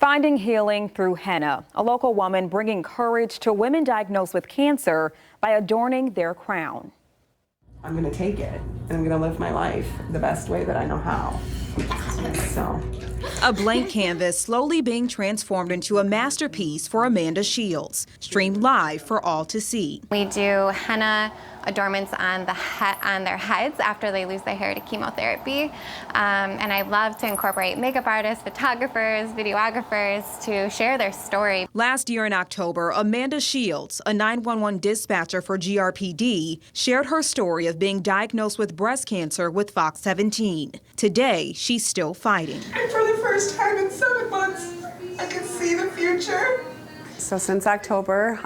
Finding healing through henna, a local woman bringing courage to women diagnosed with cancer by adorning their crown. I'm going to take it and I'm going to live my life the best way that I know how. So. A blank canvas slowly being transformed into a masterpiece for Amanda Shields, streamed live for all to see. We do henna adornments on their heads after they lose their hair to chemotherapy. And I love to incorporate makeup artists, photographers, videographers to share their story. Last year in October, Amanda Shields, a 911 dispatcher for GRPD, shared her story of being diagnosed with breast cancer with Fox 17. Today, she's still fighting. And for the first time in 7 months, I can see the future. So since October,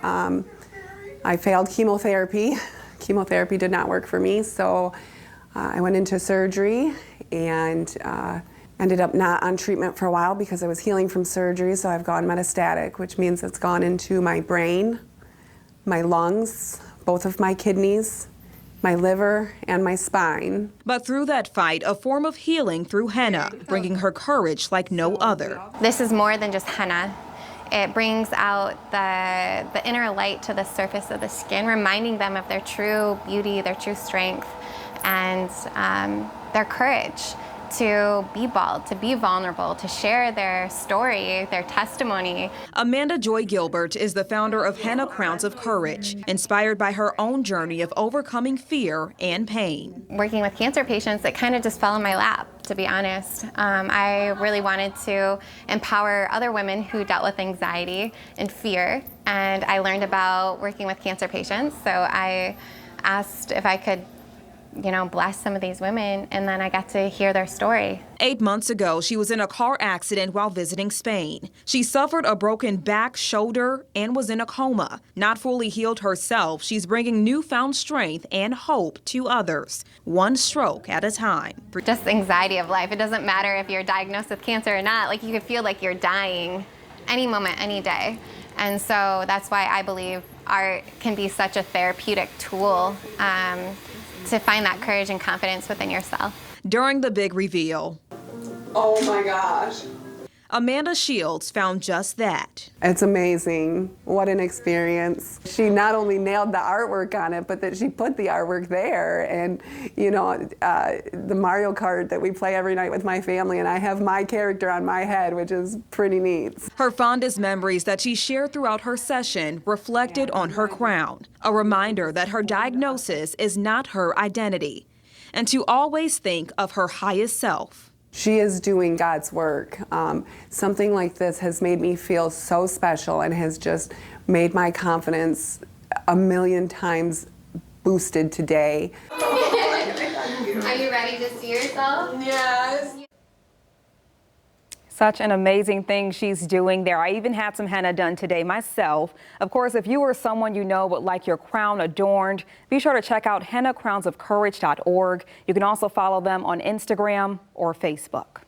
I failed chemotherapy. Chemotherapy did not work for me, so I went into surgery and ended up not on treatment for a while because I was healing from surgery, so I've gone metastatic, which means it's gone into my brain, my lungs, both of my kidneys, my liver, and my spine. But through that fight, a form of healing through henna, bringing her courage like no other. This is more than just henna. It brings out the inner light to the surface of the skin, reminding them of their true beauty, their true strength, and their courage to be bold, to be vulnerable, to share their story, their testimony. Amanda Joy Gilbert is the founder of Henna Crowns of Courage, inspired by her own journey of overcoming fear and pain. Working with cancer patients, it kind of just fell in my lap, to be honest. I really wanted to empower other women who dealt with anxiety and fear, and I learned about working with cancer patients, so I asked if I could bless some of these women, and then I got to hear their story. 8 months ago, she was in a car accident while visiting Spain. She suffered a broken back, shoulder, and was in a coma. Not fully healed herself, she's bringing newfound strength and hope to others, one stroke at a time. Just anxiety of life. It doesn't matter if you're diagnosed with cancer or not. Like, you could feel like you're dying any moment, any day. And so that's why I believe art can be such a therapeutic tool to find that courage and confidence within yourself. During the big reveal, oh my gosh, Amanda Shields found just that. It's amazing. What an experience. She not only nailed the artwork on it, but that she put the artwork there. And, the Mario Kart that we play every night with my family, and I have my character on my head, which is pretty neat. Her fondest memories that she shared throughout her session reflected on her crown, a reminder that her diagnosis is not her identity, and to always think of her highest self. She is doing God's work. Something like this has made me feel so special and has just made my confidence 1,000,000 times boosted today. Are you ready to see yourself? Yes. Such an amazing thing she's doing there. I even had some henna done today myself. Of course, if you or someone you know would like your crown adorned, be sure to check out hennacrownsofcourage.org. You can also follow them on Instagram or Facebook.